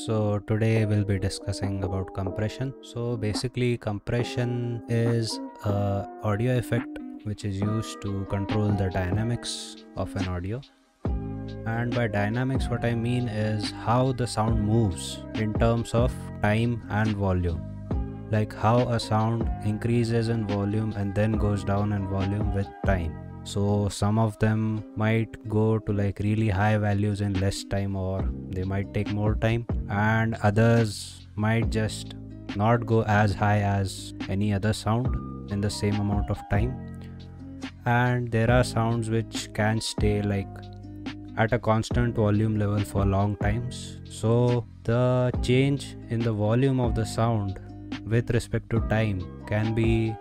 So today we'll be discussing about compression. So basically compression is a audio effect which is used to control the dynamics of an audio. And by dynamics what I mean is how the sound moves in terms of time and volume. Like how a sound increases in volume and then goes down in volume with time. So some of them might go to like really high values in less time, or they might take more time, and others might just not go as high as any other sound in the same amount of time. And there are sounds which can stay like at a constant volume level for long times. So the change in the volume of the sound with respect to time can be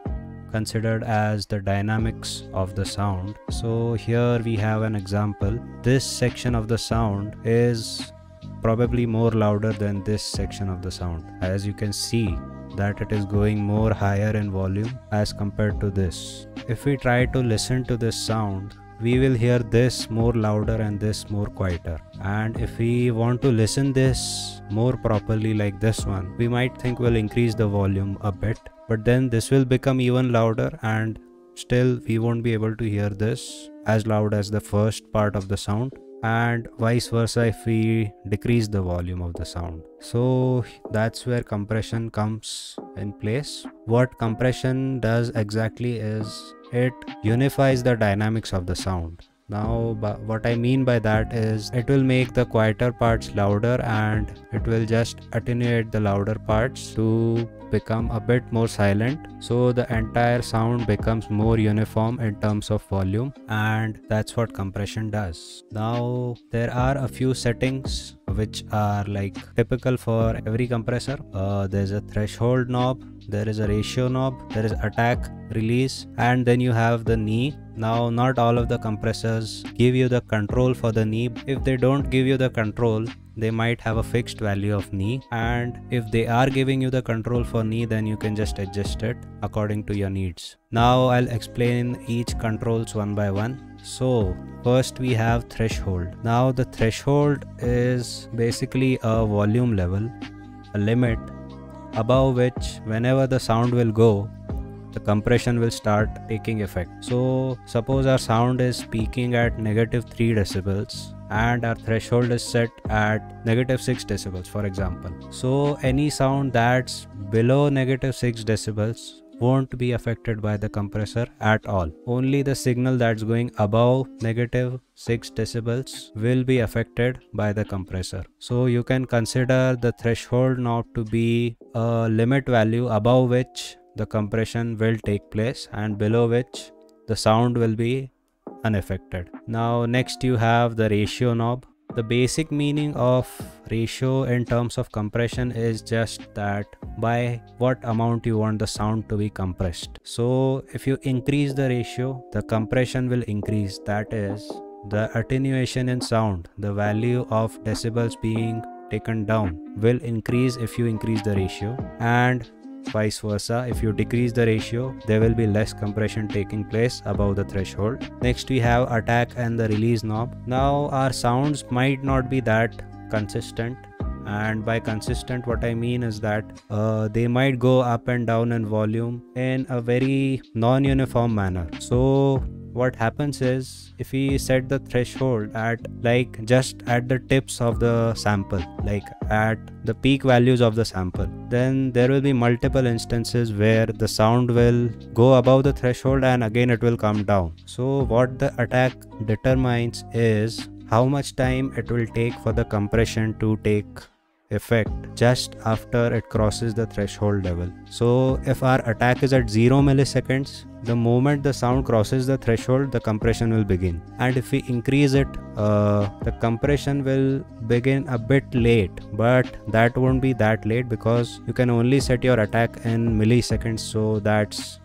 considered as the dynamics of the sound. So here we have an example. This section of the sound is probably more louder than this section of the sound. As you can see that it is going more higher in volume as compared to this. If we try to listen to this sound, we will hear this more louder and this more quieter. And if we want to listen this more properly like this one, we might think we'll increase the volume a bit, but then this will become even louder and still we won't be able to hear this as loud as the first part of the sound, and vice versa if we decrease the volume of the sound. So that's where compression comes in place. What compression does exactly is it unifies the dynamics of the sound. Now what I mean by that is it will make the quieter parts louder and it will just attenuate the louder parts to become a bit more silent, so the entire sound becomes more uniform in terms of volume, and that's what compression does. Now there are a few settings which are like typical for every compressor. There's a threshold knob, there is a ratio knob, there is attack, release, and then you have the knee. Now not all of the compressors give you the control for the knee. If they don't give you the control, they might have a fixed value of knee, and if they are giving you the control for knee, then you can just adjust it according to your needs. Now I'll explain each controls one by one. So first we have threshold. Now the threshold is basically a volume level, a limit above which whenever the sound will go, the compression will start taking effect. So suppose our sound is peaking at -3 decibels and our threshold is set at -6 decibels, for example. So any sound that's below -6 decibels won't be affected by the compressor at all. Only the signal that's going above -6 decibels will be affected by the compressor. So you can consider the threshold knob to be a limit value above which the compression will take place and below which the sound will be unaffected. Now next you have the ratio knob. The basic meaning of ratio in terms of compression is just that by what amount you want the sound to be compressed. So if you increase the ratio, the compression will increase. That is, the attenuation in sound, the value of decibels being taken down, will increase if you increase the ratio, and vice versa. If you decrease the ratio, there will be less compression taking place above the threshold. Next we have attack and the release knob. Now our sounds might not be that consistent, and by consistent what I mean is that they might go up and down in volume in a very non-uniform manner. So what happens is, if we set the threshold at like just at the tips of the sample, like at the peak values of the sample, then there will be multiple instances where the sound will go above the threshold and again it will come down. So what the attack determines is how much time it will take for the compression to take effect just after it crosses the threshold level. So if our attack is at 0 milliseconds, the moment the sound crosses the threshold, the compression will begin. And if we increase it, the compression will begin a bit late, but that won't be that late because you can only set your attack in milliseconds, so that's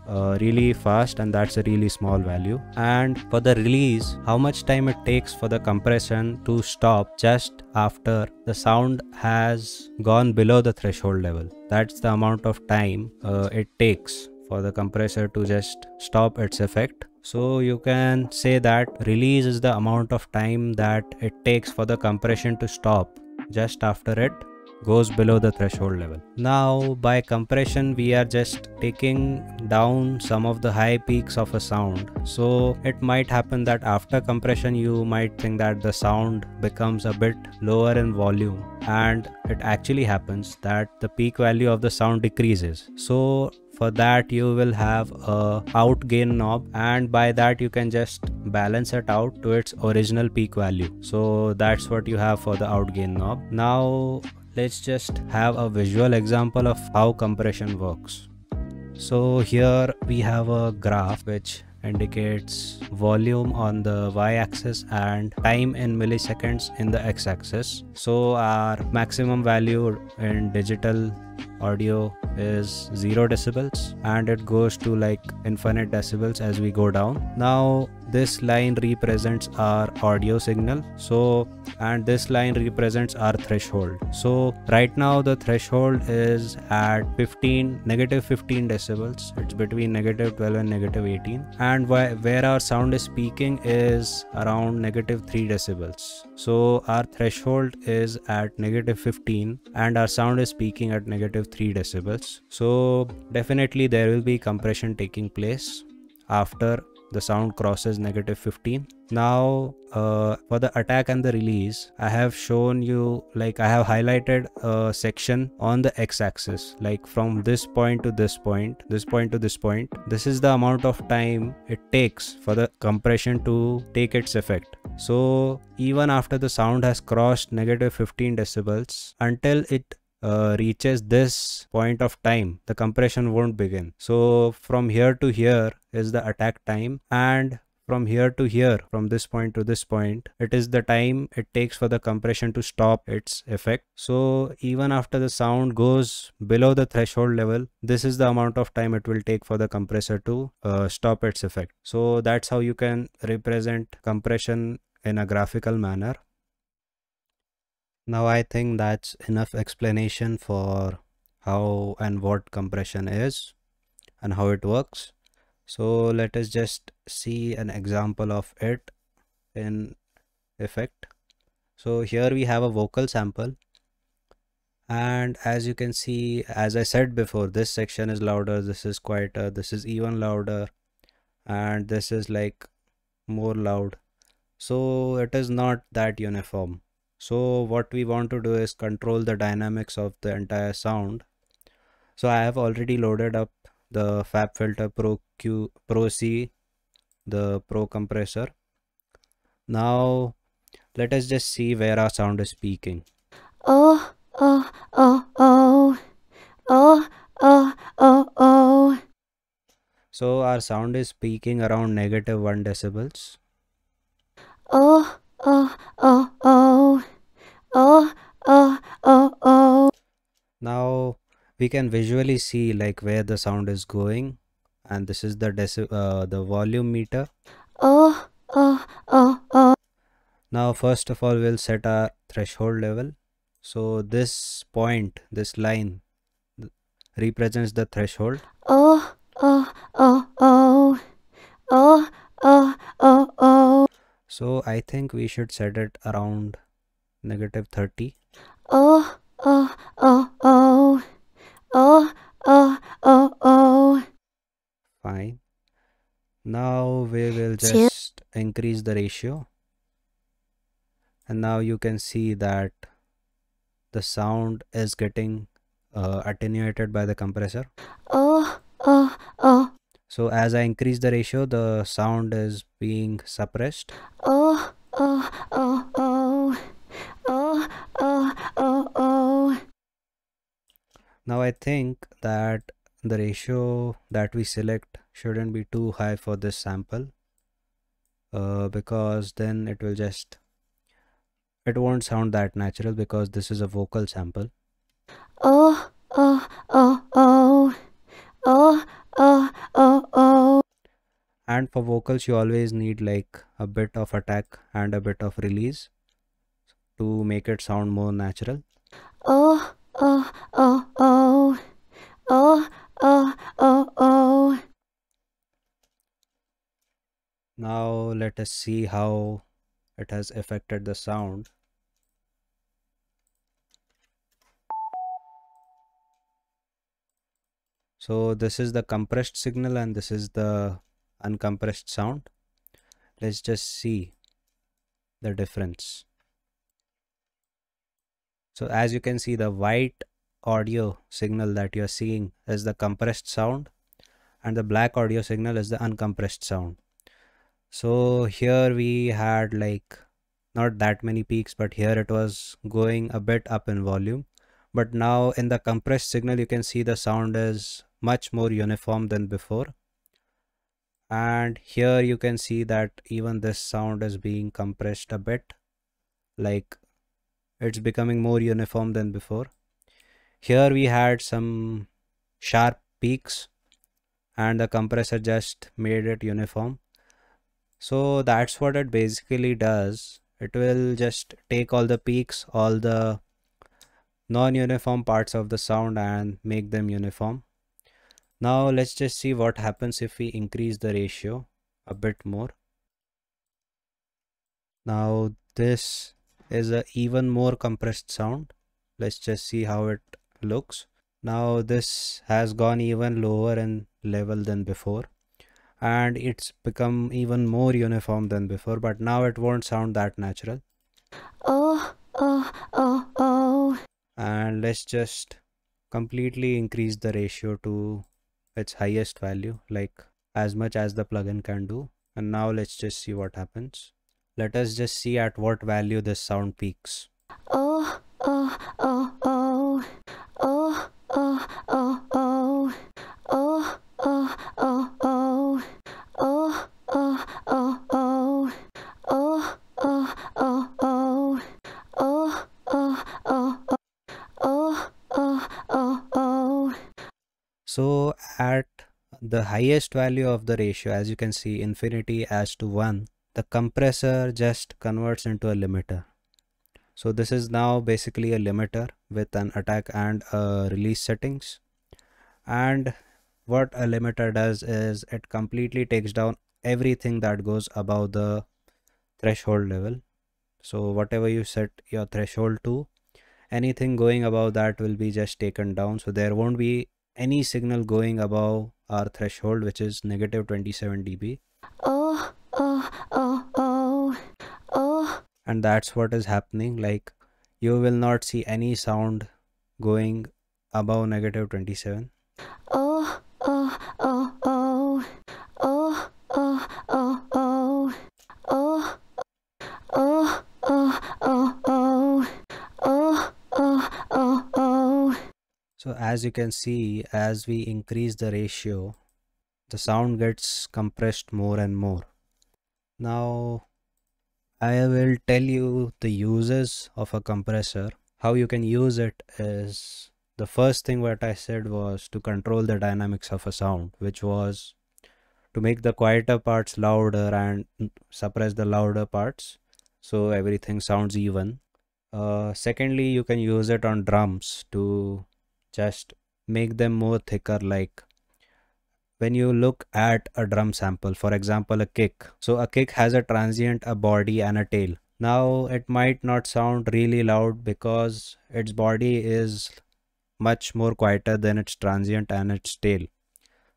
really fast and that's a really small value. And for the release, how much time it takes for the compression to stop just after the sound has gone below the threshold level. That's the amount of time it takes for the compressor to just stop its effect. So you can say that release is the amount of time that it takes for the compression to stop just after it goes below the threshold level. Now by compression we are just taking down some of the high peaks of a sound. So it might happen that after compression you might think that the sound becomes a bit lower in volume, and it actually happens that the peak value of the sound decreases. So for that you will have a out gain knob, and by that you can just balance it out to its original peak value. So that's what you have for the out gain knob. Now let's just have a visual example of how compression works. So here we have a graph which indicates volume on the y-axis and time in milliseconds in the x-axis. So our maximum value in digital audio is 0 decibels, and it goes to like infinite decibels as we go down. Now this line represents our audio signal, so and this line represents our threshold. So right now the threshold is at negative 15 decibels. It's between negative 12 and negative 18, and where our sound is peaking is around negative 3 decibels. So our threshold is at negative 15 and our sound is peaking at negative 3 decibels. So definitely there will be compression taking place after the sound crosses negative 15. Now for the attack and the release, I have shown you, like I have highlighted a section on the x-axis, like from this point to this point, this point to this point. This is the amount of time it takes for the compression to take its effect. So even after the sound has crossed negative 15 decibels, until it reaches this point of time, the compression won't begin. So from here to here is the attack time, and from here to here, from this point to this point, it is the time it takes for the compression to stop its effect. So even after the sound goes below the threshold level, this is the amount of time it will take for the compressor to stop its effect. So that's how you can represent compression in a graphical manner. Now I think that's enough explanation for how and what compression is and how it works. So let us just see an example of it in effect. So here we have a vocal sample, and as you can see, as I said before, this section is louder, this is quieter, this is even louder, and this is like more loud. So it is not that uniform. So what we want to do is control the dynamics of the entire sound. So I have already loaded up the FabFilter Pro C, the Pro compressor. Now let us just see where our sound is peaking. Oh, oh, oh, oh, oh, oh, oh, oh. So our sound is peaking around negative 1 decibels. Oh, oh, oh, oh, oh, oh, oh, oh. Now we can visually see like where the sound is going, and this is the volume meter. Oh, oh, oh, oh. Now first of all we'll set our threshold level. So this point, this line represents the threshold. Oh, oh, oh, oh, oh, oh, oh, oh. So I think we should set it around negative 30. Oh, oh, oh, oh, oh, oh, oh, oh. Fine. Now we will just increase the ratio, and now you can see that the sound is getting attenuated by the compressor. Oh, oh, oh. So as I increase the ratio, the sound is being suppressed. Oh, oh, oh, oh, oh, oh, oh, oh. Now I think that the ratio that we select shouldn't be too high for this sample, because then it won't sound that natural, because this is a vocal sample. Oh, oh, oh, oh, oh, oh, oh, oh. And for vocals you always need like a bit of attack and a bit of release to make it sound more natural. Oh, oh, oh, oh, oh, oh, oh, oh. Now let us see how it has affected the sound. So this is the compressed signal and this is the uncompressed sound. Let's just see the difference. So as you can see, the white audio signal that you're seeing is the compressed sound and the black audio signal is the uncompressed sound. So here we had like not that many peaks, but here it was going a bit up in volume. But now in the compressed signal, you can see the sound is much more uniform than before. And here you can see that even this sound is being compressed a bit, like it's becoming more uniform than before. Here we had some sharp peaks and the compressor just made it uniform. So that's what it basically does. It will just take all the peaks, all the non-uniform parts of the sound and make them uniform. Now let's just see what happens if we increase the ratio a bit more. Now this is a even more compressed sound. Let's just see how it looks. Now this has gone even lower in level than before and it's become even more uniform than before, but now it won't sound that natural. Oh, oh, oh, oh. And let's just completely increase the ratio to its highest value, like as much as the plugin can do. And now let's just see what happens. Let us just see at what value this sound peaks. Oh, oh, oh, oh. Oh, oh, oh, oh. Oh, oh, oh, oh. Oh, oh, oh, oh. Oh, oh, oh, oh. Oh, oh, oh, oh. Oh, oh, oh, oh. So at the highest value of the ratio, as you can see, infinity as to 1, the compressor just converts into a limiter. So this is now basically a limiter with an attack and a release settings. And what a limiter does is it completely takes down everything that goes above the threshold level. So whatever you set your threshold to, anything going above that will be just taken down. So there won't be any signal going above our threshold, which is negative 27 dB. Oh, oh, oh, oh. Oh, And that's what is happening. Like you will not see any sound going above negative 27. oh, oh, oh, oh. Oh, oh, oh, oh. Oh, oh, oh, oh, oh. Oh, oh, oh, oh. So as you can see, as we increase the ratio, the sound gets compressed more and more. Now I will tell you the uses of a compressor. How you can use it is, the first thing what I said was to control the dynamics of a sound, which was to make the quieter parts louder and suppress the louder parts so everything sounds even. Secondly, you can use it on drums to just make them more thicker. Like when you look at a drum sample, for example a kick, so a kick has a transient, a body and a tail. Now it might not sound really loud because its body is much more quieter than its transient and its tail.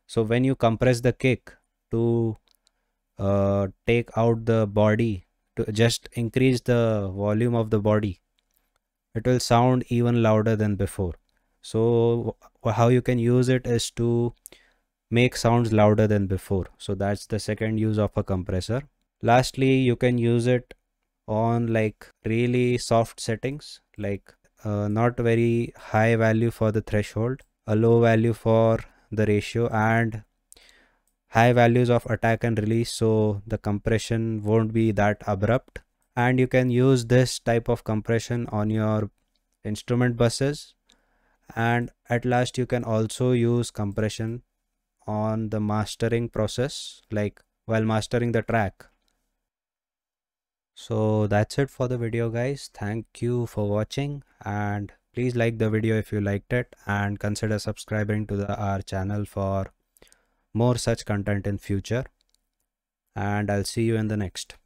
So when you compress the kick to take out the body, to just increase the volume of the body, it will sound even louder than before. So how you can use it is to make sounds louder than before. So that's the second use of a compressor. Lastly, you can use it on like really soft settings, like not very high value for the threshold, a low value for the ratio, and high values of attack and release, so the compression won't be that abrupt. And you can use this type of compression on your instrument buses, and at last you can also use compression on the mastering process, like while mastering the track. So that's it for the video, guys. Thank you for watching, and please like the video if you liked it, and consider subscribing to our channel for more such content in future. And I'll see you in the next.